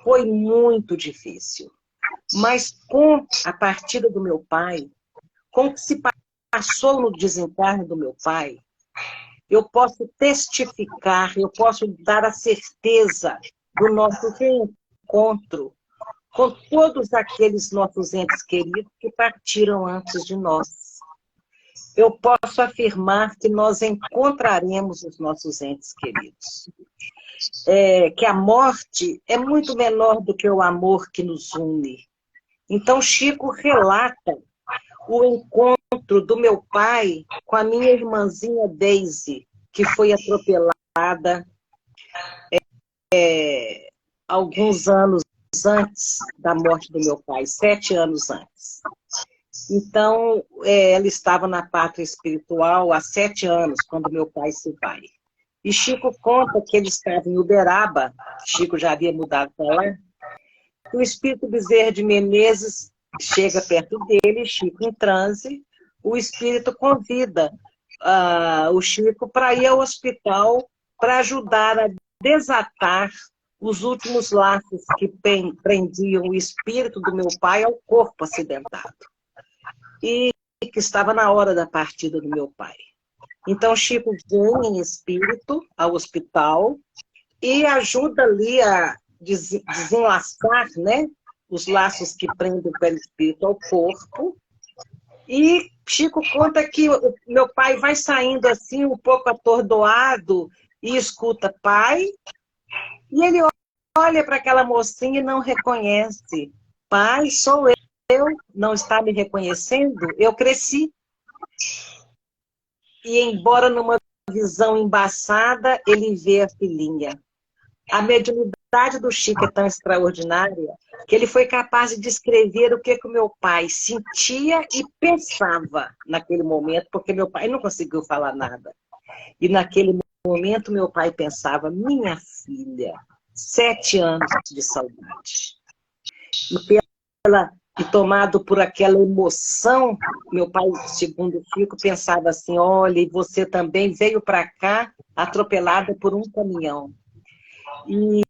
foi muito difícil. Mas com a partida do meu pai, com o que se passou no desencarne do meu pai, eu posso testificar, eu posso dar a certeza do nosso reencontro com todos aqueles nossos entes queridos que partiram antes de nós. Eu posso afirmar que nós encontraremos os nossos entes queridos. Que a morte é muito menor do que o amor que nos une. Então, Chico relata o encontro do meu pai com a minha irmãzinha Daisy, que foi atropelada alguns anos antes da morte do meu pai, 7 anos antes. Então, ela estava na pátria espiritual há 7 anos, quando meu pai se vai. E Chico conta que ele estava em Uberaba, Chico já havia mudado para lá, o espírito Bezerra de Menezes chega perto dele, Chico em transe, o espírito convida o Chico para ir ao hospital para ajudar a desatar os últimos laços que prendiam o espírito do meu pai ao corpo acidentado. E que estava na hora da partida do meu pai. Então, Chico vem em espírito ao hospital e ajuda ali a desenlaçar, né, os laços que prendem o perispírito ao corpo. E Chico conta que o meu pai vai saindo assim, um pouco atordoado, e escuta pai, e ele olha para aquela mocinha e não reconhece. Pai, sou eu, não está me reconhecendo? Eu cresci. E embora numa visão embaçada, ele vê a filhinha. A mediunidade do Chico é tão extraordinária que ele foi capaz de descrever o que o meu pai sentia e pensava naquele momento, porque meu pai não conseguiu falar nada. E naquele momento meu pai pensava, minha filha, 7 anos de saudade. E tomado por aquela emoção, meu pai, segundo o Chico, pensava assim, olha, e você também veio para cá atropelada por um caminhão. E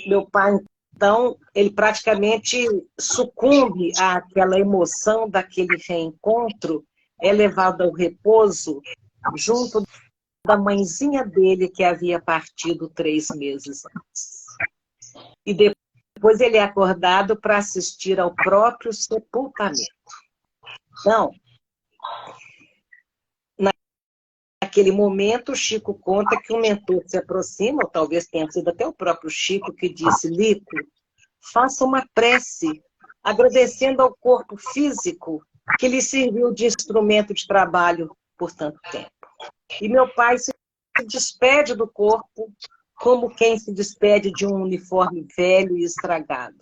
meu pai, então, ele praticamente sucumbe àquela emoção daquele reencontro é levado ao repouso junto da mãezinha dele, que havia partido 3 meses antes. E depois ele é acordado para assistir ao próprio sepultamento. Então, naquele momento, o Chico conta que um mentor se aproxima, ou talvez tenha sido até o próprio Chico, que disse: Lito, faça uma prece, agradecendo ao corpo físico que lhe serviu de instrumento de trabalho por tanto tempo. E meu pai se despede do corpo como quem se despede de um uniforme velho e estragado,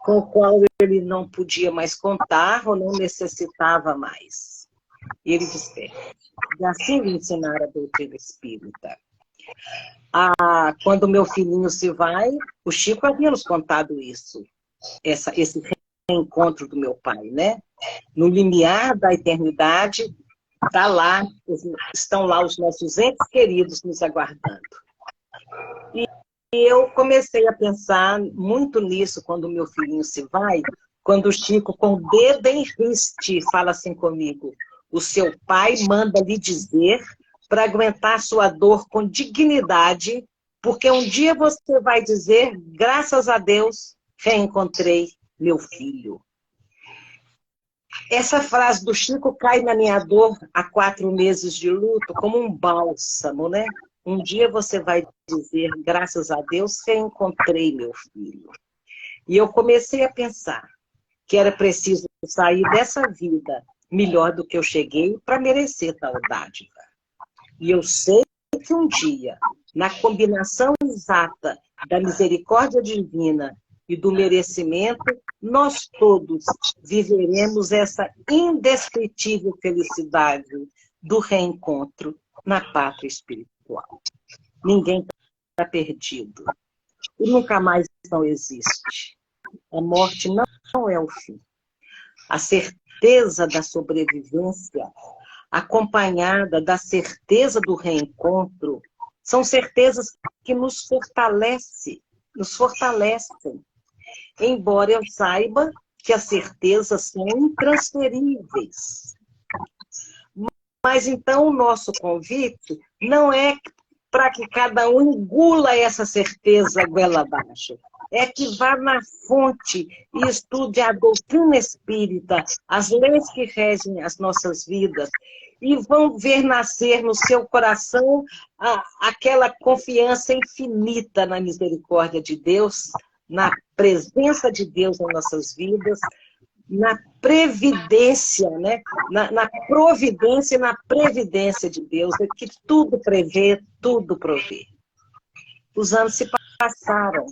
com o qual ele não podia mais contar ou não necessitava mais. E ele despede. E assim me ensinaram a doutrina espírita. Quando meu filhinho se vai, o Chico havia nos contado isso, esse reencontro do meu pai, né? No limiar da eternidade, estão lá os nossos entes queridos nos aguardando. E eu comecei a pensar muito nisso quando o meu filhinho se vai, quando o Chico, com o dedo em riste, fala assim comigo: o seu pai manda lhe dizer para aguentar sua dor com dignidade, porque um dia você vai dizer: graças a Deus, reencontrei meu filho. Essa frase do Chico cai na minha dor há 4 meses de luto como um bálsamo, né? Um dia você vai dizer: graças a Deus, reencontrei meu filho. E eu comecei a pensar que era preciso sair dessa vida melhor do que eu cheguei para merecer tal dádiva. E eu sei que um dia, na combinação exata da misericórdia divina e do merecimento, nós todos viveremos essa indescritível felicidade do reencontro na pátria espiritual. Ninguém está perdido. E nunca mais não existe. A morte não é o fim. A certeza da sobrevivência, acompanhada da certeza do reencontro, são certezas que nos fortalecem. Embora eu saiba que as certezas são intransferíveis. Mas então o nosso convite não é para que cada um engula essa certeza goela abaixo. É que vá na fonte e estude a doutrina espírita, as leis que regem as nossas vidas, e vão ver nascer no seu coração aquela confiança infinita na misericórdia de Deus, na presença de Deus em nossas vidas, na previdência, né? na providência e na previdência de Deus, que tudo prevê, tudo provê. Os anos se passaram.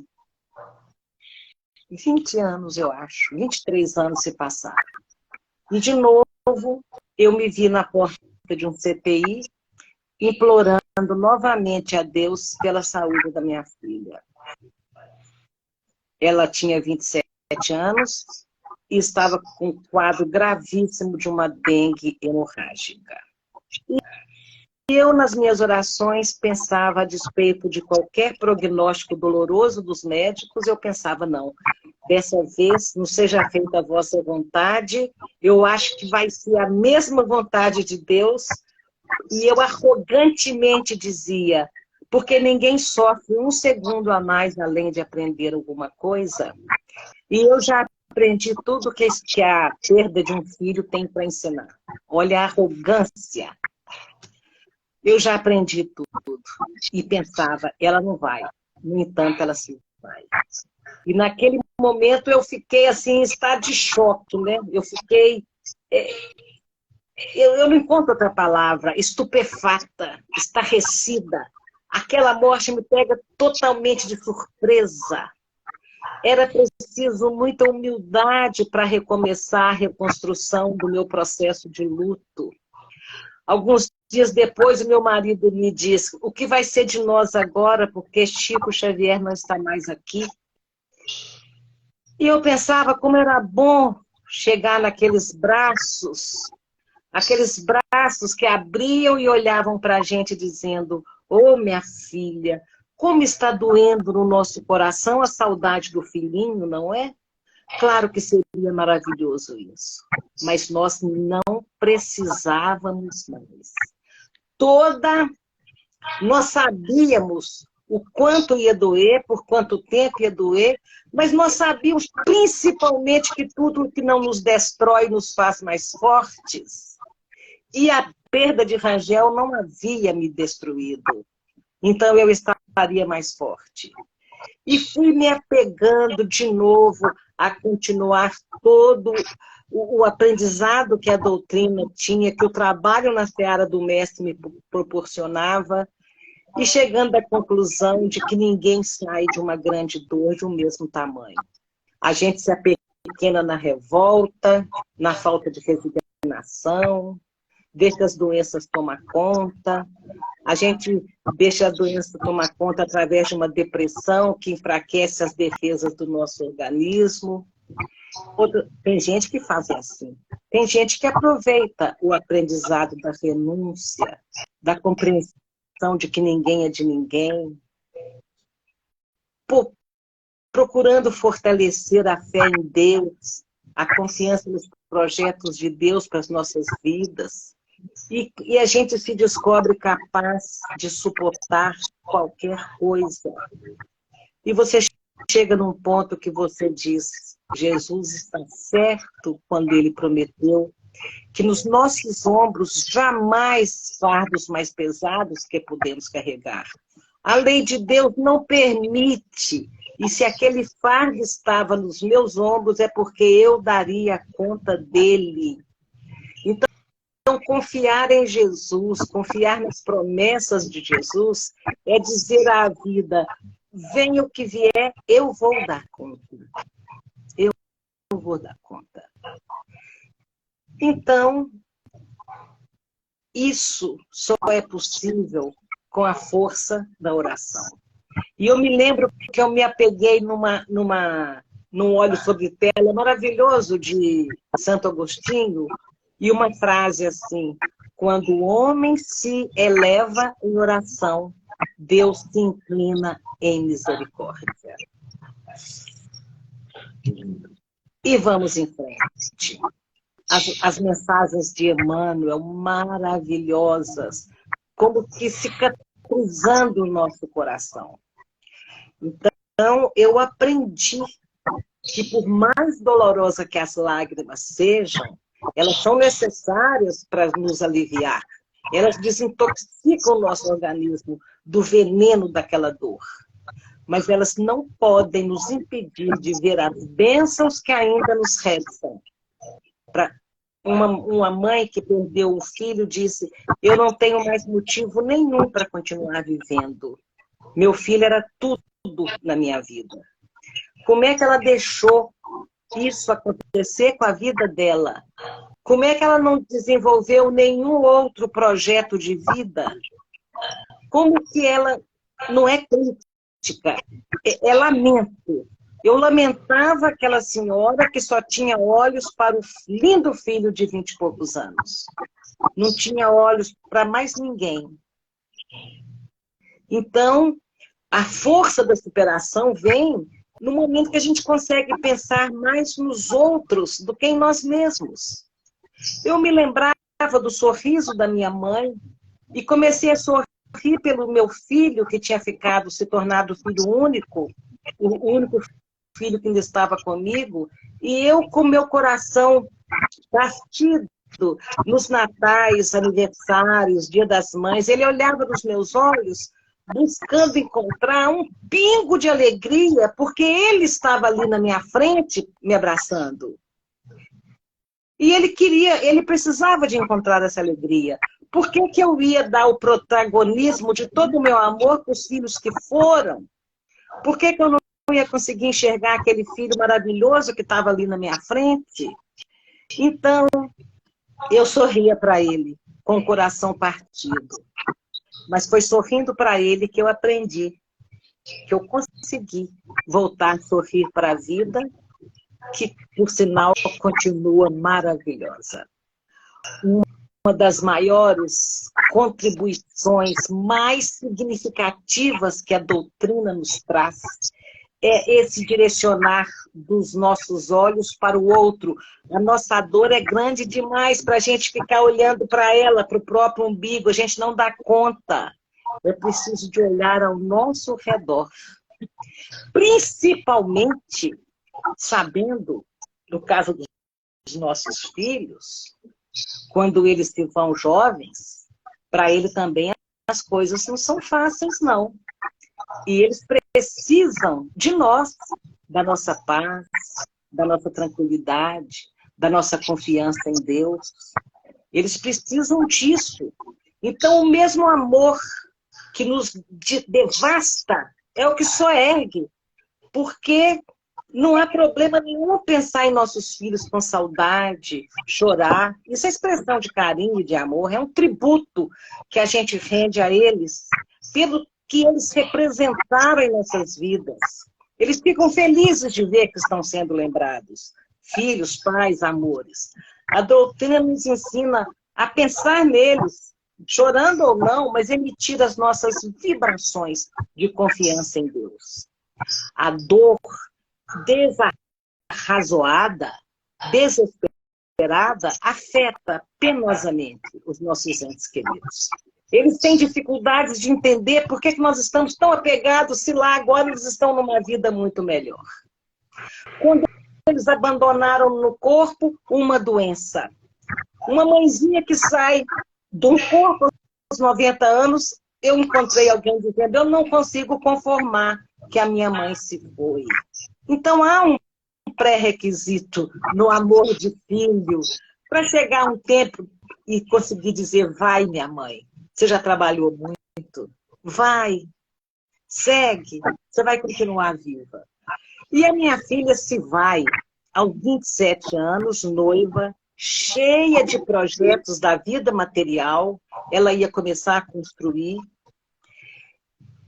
20 anos, eu acho. 23 anos se passaram. E, de novo, eu me vi na porta de um CTI, implorando novamente a Deus pela saúde da minha filha. Ela tinha 27 anos e estava com um quadro gravíssimo de uma dengue hemorrágica. E eu, nas minhas orações, pensava, a despeito de qualquer prognóstico doloroso dos médicos, eu pensava: não, dessa vez não seja feita a vossa vontade, eu acho que vai ser a mesma vontade de Deus. E eu arrogantemente dizia: porque ninguém sofre um segundo a mais além de aprender alguma coisa. E eu já aprendi tudo que a perda de um filho tem para ensinar. Olha a arrogância. Eu já aprendi tudo. E pensava: ela não vai. No entanto, ela se vai. E naquele momento eu fiquei assim, em estado de choque, né? Eu fiquei... Eu não encontro outra palavra. Estupefata, estarrecida. Aquela morte me pega totalmente de surpresa. Era preciso muita humildade para recomeçar a reconstrução do meu processo de luto. Alguns dias depois, o meu marido me disse: o que vai ser de nós agora, porque Chico Xavier não está mais aqui? E eu pensava como era bom chegar naqueles braços, aqueles braços que abriam e olhavam para a gente dizendo: ô minha filha, como está doendo no nosso coração a saudade do filhinho, não é? Claro que seria maravilhoso isso, mas nós não precisávamos mais. Nós sabíamos o quanto ia doer, por quanto tempo ia doer, mas nós sabíamos principalmente que tudo que não nos destrói nos faz mais fortes. E a perda de Rangel não havia me destruído. Então eu estaria mais forte. E fui me apegando de novo a continuar todo o aprendizado que a doutrina tinha, que o trabalho na seara do mestre me proporcionava, e chegando à conclusão de que ninguém sai de uma grande dor de um mesmo tamanho. A gente se apequena na revolta, na falta de resignação, deixa as doenças tomar conta, a gente deixa a doença tomar conta através de uma depressão que enfraquece as defesas do nosso organismo. Tem gente que faz assim. Tem gente que aproveita o aprendizado da renúncia, da compreensão de que ninguém é de ninguém, procurando fortalecer a fé em Deus, a confiança nos projetos de Deus para as nossas vidas. E a gente se descobre capaz de suportar qualquer coisa. E você chega num ponto que você diz, Jesus está certo quando ele prometeu que nos nossos ombros jamais fardos mais pesados que podemos carregar. A lei de Deus não permite, e se aquele fardo estava nos meus ombros, é porque eu daria conta dele. Então, confiar em Jesus, confiar nas promessas de Jesus, é dizer à vida, venha o que vier, eu vou dar conta. Eu vou dar conta. Então, isso só é possível com a força da oração. E eu me lembro que eu me apeguei num óleo sobre tela maravilhoso de Santo Agostinho, e uma frase assim, quando o homem se eleva em oração, Deus se inclina em misericórdia. E vamos em frente. As mensagens de Emmanuel, maravilhosas, como que cicatrizando o nosso coração. Então, eu aprendi que por mais dolorosa que as lágrimas sejam, elas são necessárias para nos aliviar. Elas desintoxicam o nosso organismo do veneno daquela dor. Mas elas não podem nos impedir de ver as bênçãos que ainda nos restam. Uma mãe que perdeu um filho disse, eu não tenho mais motivo nenhum para continuar vivendo. Meu filho era tudo na minha vida. Como é que ela deixou isso acontecer com a vida dela? Como é que ela não desenvolveu nenhum outro projeto de vida? Como que ela não é crítica? É lamento. Eu lamentava aquela senhora que só tinha olhos para o lindo filho de 20 e poucos anos. Não tinha olhos para mais ninguém. Então, a força da superação vem no momento que a gente consegue pensar mais nos outros do que em nós mesmos. Eu me lembrava do sorriso da minha mãe e comecei a sorrir pelo meu filho, que tinha se tornado filho único, o único filho que ainda estava comigo, e eu com meu coração partido nos natais, aniversários, Dia das Mães, ele olhava nos meus olhos buscando encontrar um pingo de alegria, porque ele estava ali na minha frente me abraçando. E ele precisava de encontrar essa alegria. Por que que eu ia dar o protagonismo de todo o meu amor para os filhos que foram? Por que que eu não ia conseguir enxergar aquele filho maravilhoso que estava ali na minha frente? Então, eu sorria para ele, com o coração partido. Mas foi sorrindo para ele que eu aprendi, que eu consegui voltar a sorrir para a vida, que, por sinal, continua maravilhosa. Uma das maiores contribuições mais significativas que a doutrina nos traz é esse direcionar dos nossos olhos para o outro. A nossa dor é grande demais para a gente ficar olhando para ela, para o próprio umbigo. A gente não dá conta. É preciso de olhar ao nosso redor. Principalmente sabendo, no caso dos nossos filhos, quando eles se vão jovens, para ele também as coisas não são fáceis, não. E eles precisam de nós, da nossa paz, da nossa tranquilidade, da nossa confiança em Deus. Eles precisam disso. Então, o mesmo amor que nos devasta é o que só ergue, porque não há problema nenhum pensar em nossos filhos com saudade, chorar. Isso é expressão de carinho e de amor, é um tributo que a gente rende a eles pelo que eles representaram em nossas vidas. Eles ficam felizes de ver que estão sendo lembrados. Filhos, pais, amores. A doutrina nos ensina a pensar neles, chorando ou não, mas emitir as nossas vibrações de confiança em Deus. A dor desarrazoada, desesperada, afeta penosamente os nossos entes queridos. Eles têm dificuldades de entender por que nós estamos tão apegados se lá agora eles estão numa vida muito melhor. Quando eles abandonaram no corpo uma doença. Uma mãezinha que sai de um corpo aos 90 anos, eu encontrei alguém dizendo, eu não consigo conformar que a minha mãe se foi. Então há um pré-requisito no amor de filho para chegar um tempo e conseguir dizer, vai minha mãe, você já trabalhou muito, vai, segue, você vai continuar viva. E a minha filha se vai aos 27 anos, noiva, cheia de projetos da vida material, ela ia começar a construir.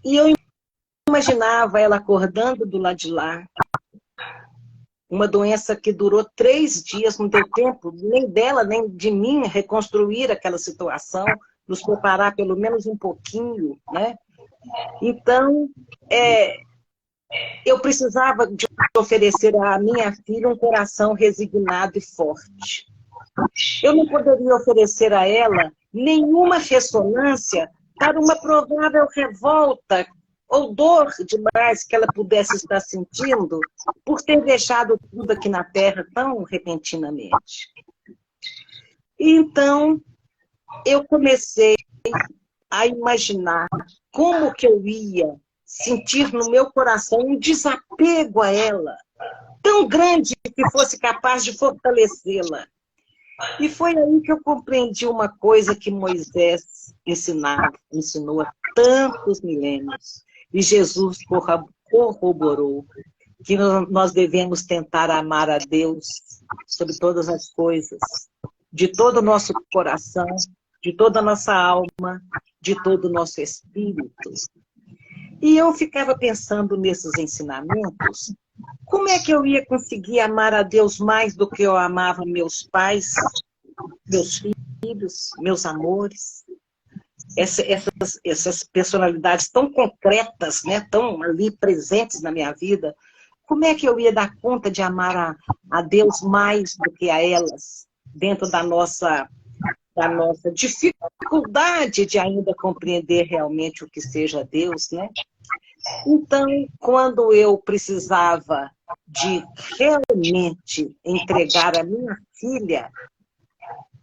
E eu imaginava ela acordando do lado de lá, uma doença que durou 3 dias, não deu tempo nem dela, nem de mim reconstruir aquela situação, nos preparar pelo menos um pouquinho, né? Então, eu precisava de oferecer à minha filha um coração resignado e forte. Eu não poderia oferecer a ela nenhuma ressonância para uma provável revolta ou dor demais que ela pudesse estar sentindo por ter deixado tudo aqui na Terra tão repentinamente. Então, eu comecei a imaginar como que eu ia sentir no meu coração um desapego a ela, tão grande que fosse capaz de fortalecê-la. E foi aí que eu compreendi uma coisa que Moisés ensinou há tantos milênios. E Jesus corroborou que nós devemos tentar amar a Deus sobre todas as coisas, de todo o nosso coração, de toda a nossa alma, de todo o nosso espírito. E eu ficava pensando nesses ensinamentos, como é que eu ia conseguir amar a Deus mais do que eu amava meus pais, meus filhos, meus amores? Essas personalidades tão concretas, né, tão ali presentes na minha vida, como é que eu ia dar conta de amar a Deus mais do que a elas, dentro da nossa dificuldade de ainda compreender realmente o que seja Deus, né? Então, quando eu precisava de realmente entregar a minha filha,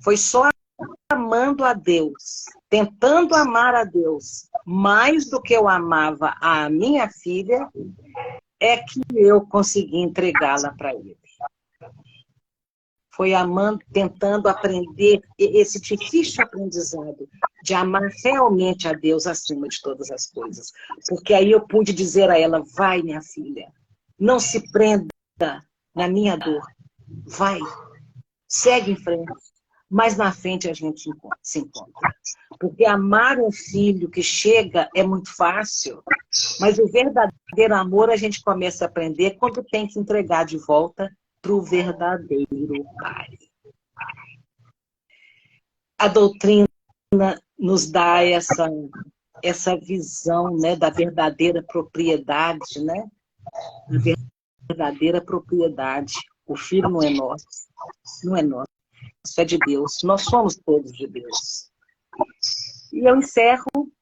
foi só amando a Deus, tentando amar a Deus mais do que eu amava a minha filha, é que eu consegui entregá-la para ele. Foi amando, tentando aprender esse difícil aprendizado de amar realmente a Deus acima de todas as coisas. Porque aí eu pude dizer a ela, vai minha filha, não se prenda na minha dor, vai, segue em frente. Mas na frente a gente se encontra. Porque amar um filho que chega é muito fácil, mas o verdadeiro amor a gente começa a aprender quando tem que entregar de volta para o verdadeiro Pai. A doutrina nos dá essa visão, né, da verdadeira propriedade, né? a verdadeira propriedade. O filho não é nosso, não é nosso, isso é de Deus. Nós somos todos de Deus. E eu encerro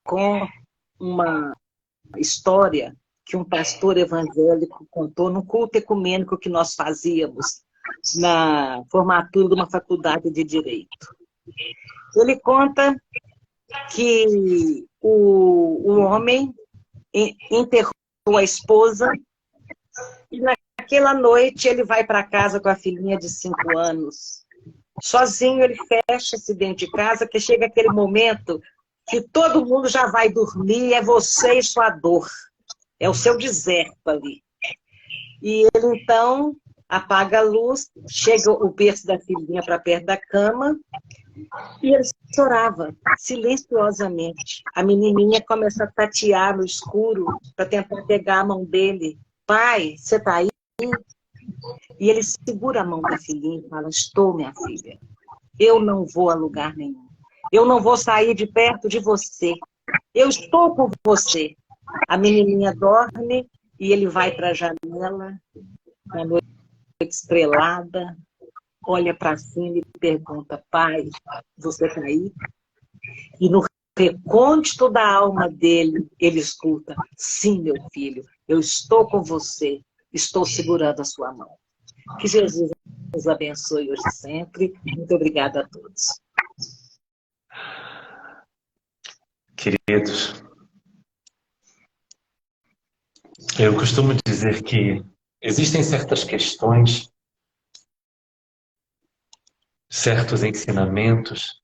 com uma história que um pastor evangélico contou no culto ecumênico que nós fazíamos na formatura de uma faculdade de Direito. Ele conta que o homem enterrou a esposa e naquela noite ele vai para casa com a filhinha de 5 anos. Sozinho ele fecha-se dentro de casa, que chega aquele momento que todo mundo já vai dormir, é você e sua dor. É o seu deserto ali. E ele, então, apaga a luz, chega o berço da filhinha para perto da cama, e ele chorava, silenciosamente. A menininha começa a tatear no escuro para tentar pegar a mão dele. Pai, você está aí? E ele segura a mão da filhinha e fala, estou, minha filha. Eu não vou a lugar nenhum. Eu não vou sair de perto de você. Eu estou com você. A menininha dorme e ele vai para a janela, na noite estrelada, olha para cima e pergunta, pai, você está aí? E no recôndito da alma dele, ele escuta, sim, meu filho, eu estou com você, estou segurando a sua mão. Que Jesus nos abençoe hoje e sempre. Muito obrigada a todos. Queridos, eu costumo dizer que existem certas questões, certos ensinamentos,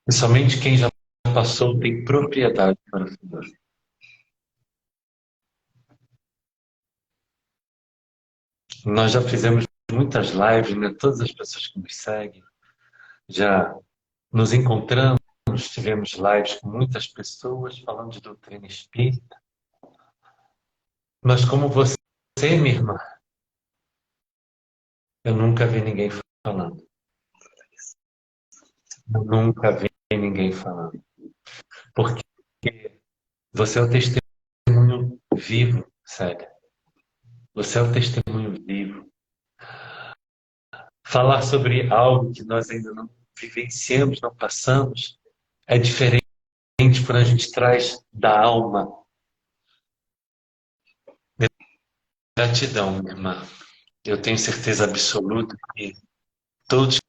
e somente quem já passou tem propriedade para falar. Nós já fizemos muitas lives, né? Todas as pessoas que nos seguem já nos encontramos, tivemos lives com muitas pessoas falando de doutrina espírita. Mas como você, minha irmã, eu nunca vi ninguém falando. Eu nunca vi ninguém falando. Porque você é o testemunho vivo, Célia. Você é o testemunho vivo. Falar sobre algo que nós ainda não vivenciamos, não passamos, é diferente quando a gente traz da alma. Gratidão, minha irmã. Eu tenho certeza absoluta que todos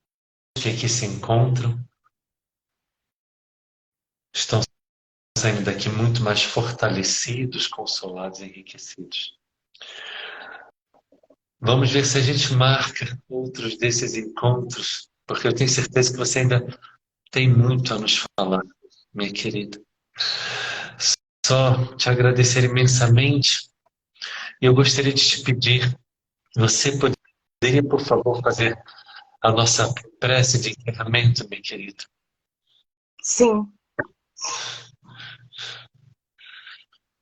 que aqui se encontram estão saindo daqui muito mais fortalecidos, consolados e enriquecidos. Vamos ver se a gente marca outros desses encontros, porque eu tenho certeza que você ainda tem muito a nos falar, minha querida. Só te agradecer imensamente. E eu gostaria de te pedir, você poderia, por favor, fazer a nossa prece de encerramento, minha querida? Sim.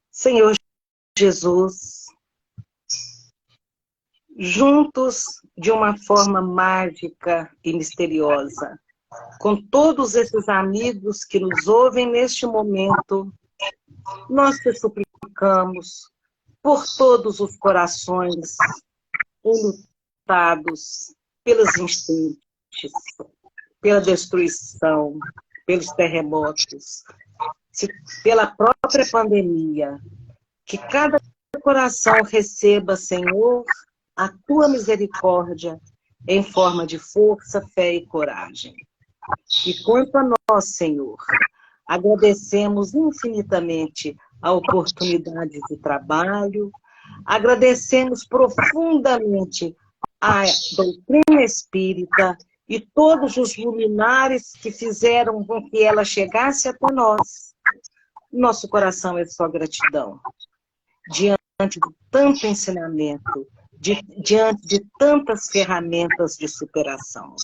Senhor Jesus, juntos de uma forma mágica e misteriosa, com todos esses amigos que nos ouvem neste momento, nós te suplicamos por todos os corações enlutados pelas enchentes, pela destruição, pelos terremotos, pela própria pandemia, que cada coração receba, Senhor, a tua misericórdia em forma de força, fé e coragem. E quanto a nós, Senhor, agradecemos infinitamente a oportunidade de trabalho, agradecemos profundamente a doutrina espírita e todos os luminares que fizeram com que ela chegasse até nós. Nosso coração é só gratidão. Diante de tanto ensinamento, diante de tantas ferramentas de superação.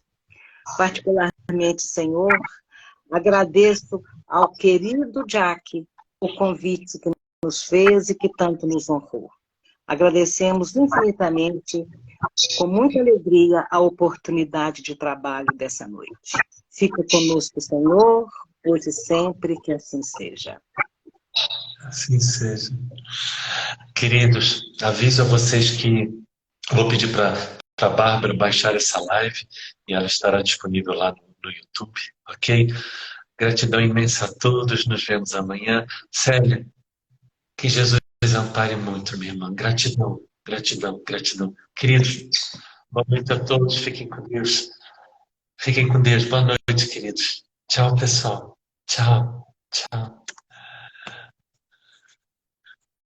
Particularmente, Senhor, agradeço ao querido Jack o convite que nos fez e que tanto nos honrou. Agradecemos infinitamente, com muita alegria, a oportunidade de trabalho dessa noite. Fica conosco, Senhor, hoje e sempre, que assim seja. Assim seja. Queridos, aviso a vocês que vou pedir para a Bárbara baixar essa live e ela estará disponível lá no YouTube, ok? Gratidão imensa a todos, nos vemos amanhã. Célia, que Jesus ampare muito, minha irmã. Gratidão, gratidão, gratidão. Queridos, boa noite a todos, fiquem com Deus. Fiquem com Deus, boa noite, queridos. Tchau, pessoal. Tchau, tchau.